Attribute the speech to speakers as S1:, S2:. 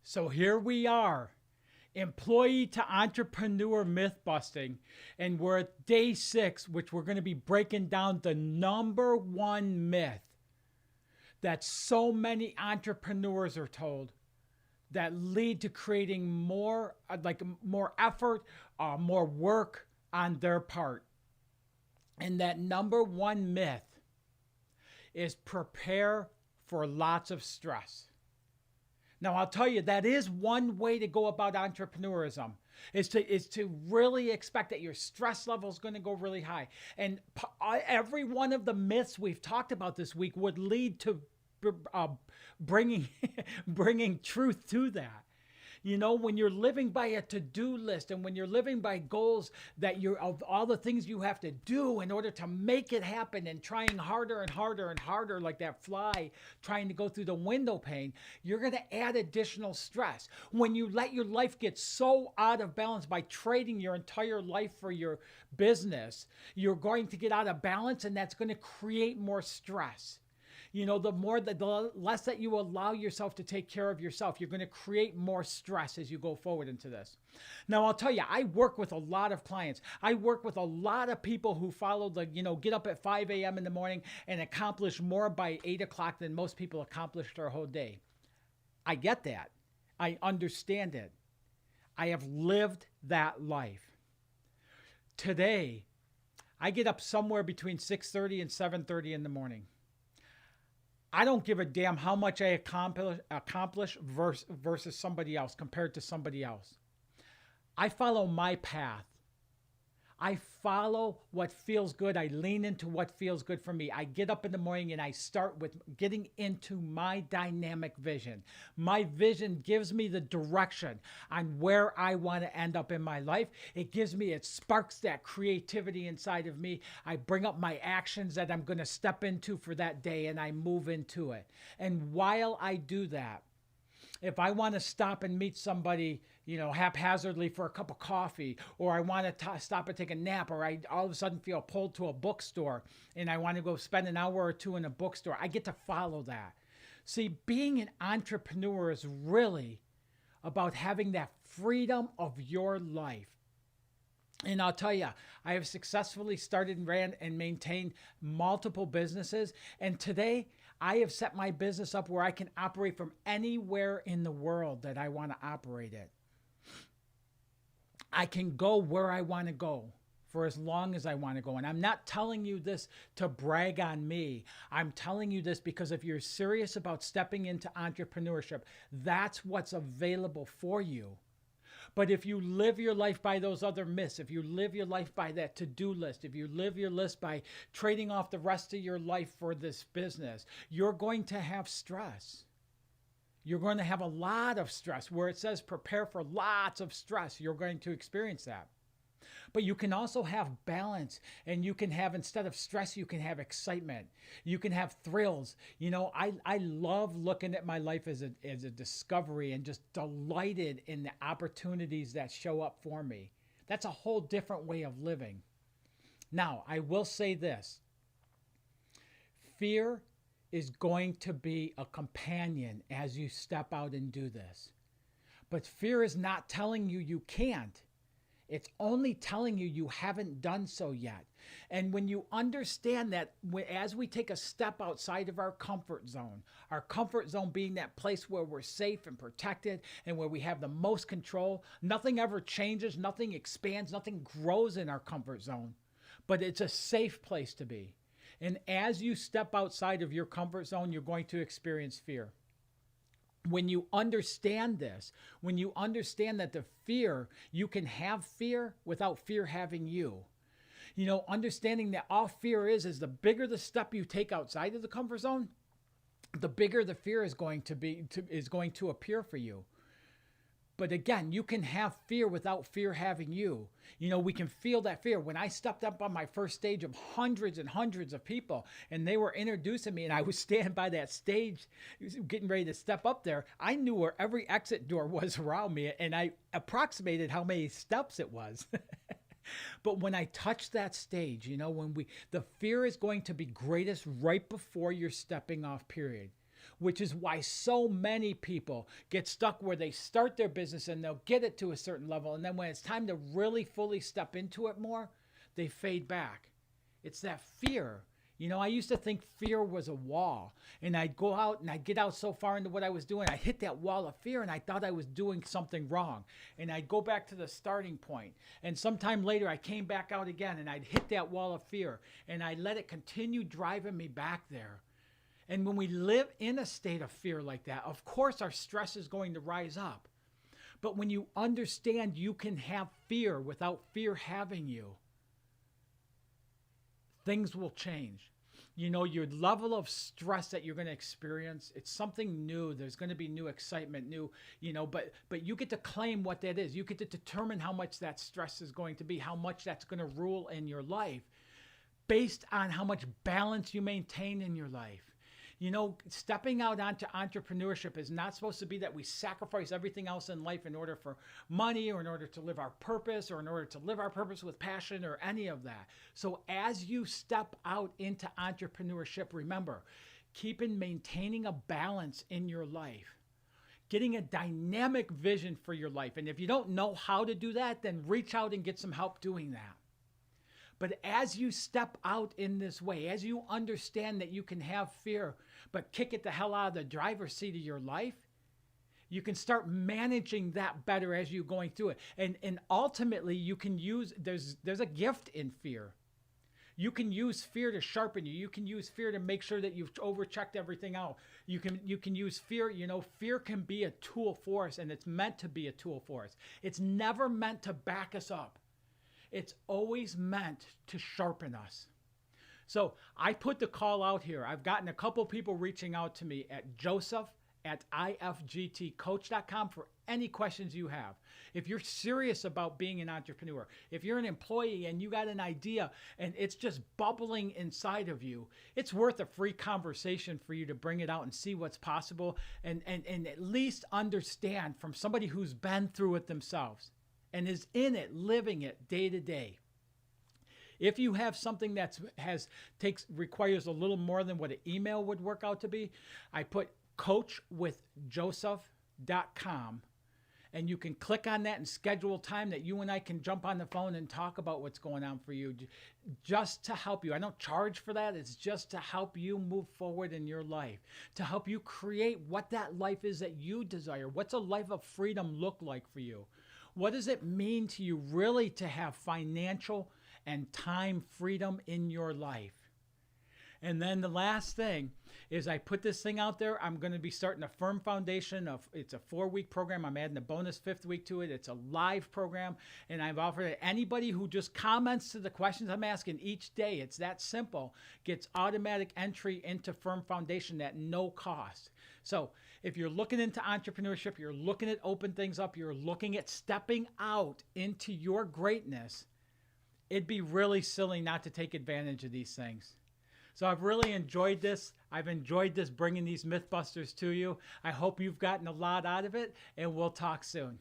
S1: So here we are, employee to entrepreneur myth busting, and we're at day 6, which we're going to be breaking down the number one myth that so many entrepreneurs are told that lead to creating more effort, more work on their part. And that number one myth is prepare for lots of stress. Now, I'll tell you, that is one way to go about entrepreneurism, is to really expect that your stress level is going to go really high. And every one of the myths we've talked about this week would lead to bringing bringing truth to that. You know, when you're living by a to-do list and when you're living by goals that you're of all the things you have to do in order to make it happen and trying harder and harder and harder like that fly trying to go through the window pane, you're going to add additional stress. When you let your life get so out of balance by trading your entire life for your business, you're going to get out of balance, and that's going to create more stress. You know, the less that you allow yourself to take care of yourself, you're going to create more stress as you go forward into this. Now, I'll tell you, I work with a lot of clients. I work with a lot of people who follow get up at 5 a.m. in the morning and accomplish more by 8 o'clock than most people accomplish their whole day. I get that. I understand it. I have lived that life. Today, I get up somewhere between 6:30 and 7:30 in the morning. I don't give a damn how much I accomplish versus somebody else, compared to somebody else. I follow my path. I follow what feels good. I lean into what feels good for me. I get up in the morning and I start with getting into my dynamic vision. My vision gives me the direction on where I want to end up in my life. It sparks that creativity inside of me. I bring up my actions that I'm going to step into for that day, and I move into it. And while I do that, if I want to stop and meet somebody, haphazardly for a cup of coffee, or I want to stop and take a nap, or I all of a sudden feel pulled to a bookstore and I want to go spend an hour or two in a bookstore, I get to follow that. See, being an entrepreneur is really about having that freedom of your life. And I'll tell you, I have successfully started, ran, and maintained multiple businesses. And today, I have set my business up where I can operate from anywhere in the world that I want to operate it. I can go where I want to go for as long as I want to go. And I'm not telling you this to brag on me. I'm telling you this because if you're serious about stepping into entrepreneurship, that's what's available for you. But if you live your life by those other myths, if you live your life by that to-do list, if you live your list by trading off the rest of your life for this business, you're going to have stress. You're going to have a lot of stress. Where it says prepare for lots of stress, you're going to experience that. But you can also have balance, and you can have, instead of stress, you can have excitement. You can have thrills. I love looking at my life as a discovery and just delighted in the opportunities that show up for me. That's a whole different way of living. Now, I will say this. Fear is going to be a companion as you step out and do this. But fear is not telling you you can't. It's only telling you you haven't done so yet. And when you understand that, as we take a step outside of our comfort zone being that place where we're safe and protected and where we have the most control, nothing ever changes, nothing expands, nothing grows in our comfort zone, but it's a safe place to be. And as you step outside of your comfort zone, you're going to experience fear. When you understand this, when you understand that you can have fear without fear having you. Understanding that all fear is the bigger the step you take outside of the comfort zone, the bigger the fear is going to appear for you. But again, you can have fear without fear having you. We can feel that fear. When I stepped up on my first stage of hundreds and hundreds of people, and they were introducing me, and I was standing by that stage, getting ready to step up there, I knew where every exit door was around me, and I approximated how many steps it was. But when I touch that stage, the fear is going to be greatest right before your stepping off period. which is why so many people get stuck where they start their business and they'll get it to a certain level. And then when it's time to really fully step into it more, they fade back. It's that fear. You know, I used to think fear was a wall, and I'd go out and I'd get out so far into what I was doing. I'd hit that wall of fear and I thought I was doing something wrong. And I'd go back to the starting point. And sometime later I came back out again and I'd hit that wall of fear and I let it continue driving me back there. And when we live in a state of fear like that, of course our stress is going to rise up. But when you understand you can have fear without fear having you, things will change. You know, your level of stress that you're going to experience, it's something new. There's going to be new excitement, new, you know, but you get to claim what that is. You get to determine how much that stress is going to be, how much that's going to rule in your life based on how much balance you maintain in your life. You know, stepping out onto entrepreneurship is not supposed to be that we sacrifice everything else in life in order for money or in order to live our purpose or in order to live our purpose with passion or any of that. So as you step out into entrepreneurship, remember, maintaining a balance in your life, getting a dynamic vision for your life. And if you don't know how to do that, then reach out and get some help doing that. But as you step out in this way, as you understand that you can have fear, but kick it the hell out of the driver's seat of your life, you can start managing that better as you're going through it. And ultimately, you can use, there's a gift in fear. You can use fear to sharpen you. You can use fear to make sure that you've overchecked everything out. You can use fear. You know, fear can be a tool for us, and it's meant to be a tool for us. It's never meant to back us up. It's always meant to sharpen us. So I put the call out here. I've gotten a couple people reaching out to me at joseph@ifgtcoach.com for any questions you have. If you're serious about being an entrepreneur, if you're an employee and you got an idea and it's just bubbling inside of you, it's worth a free conversation for you to bring it out and see what's possible and at least understand from somebody who's been through it themselves and is in it, living it day to day. If you have something that requires a little more than what an email would work out to be, I put coachwithjoseph.com, and you can click on that and schedule time that you and I can jump on the phone and talk about what's going on for you, just to help you. I don't charge for that. It's just to help you move forward in your life, to help you create what that life is that you desire. What's a life of freedom look like for you? What does it mean to you really to have financial and time freedom in your life? And then the last thing is I put this thing out there. I'm going to be starting a firm foundation it's a 4-week program. I'm adding a bonus 5th week to it. It's a live program. And I've offered it. Anybody who just comments to the questions I'm asking each day, it's that simple, gets automatic entry into firm foundation at no cost. So if you're looking into entrepreneurship, you're looking at open things up, you're looking at stepping out into your greatness, it'd be really silly not to take advantage of these things. So I've really enjoyed this. I've enjoyed this, bringing these Mythbusters to you. I hope you've gotten a lot out of it, and we'll talk soon.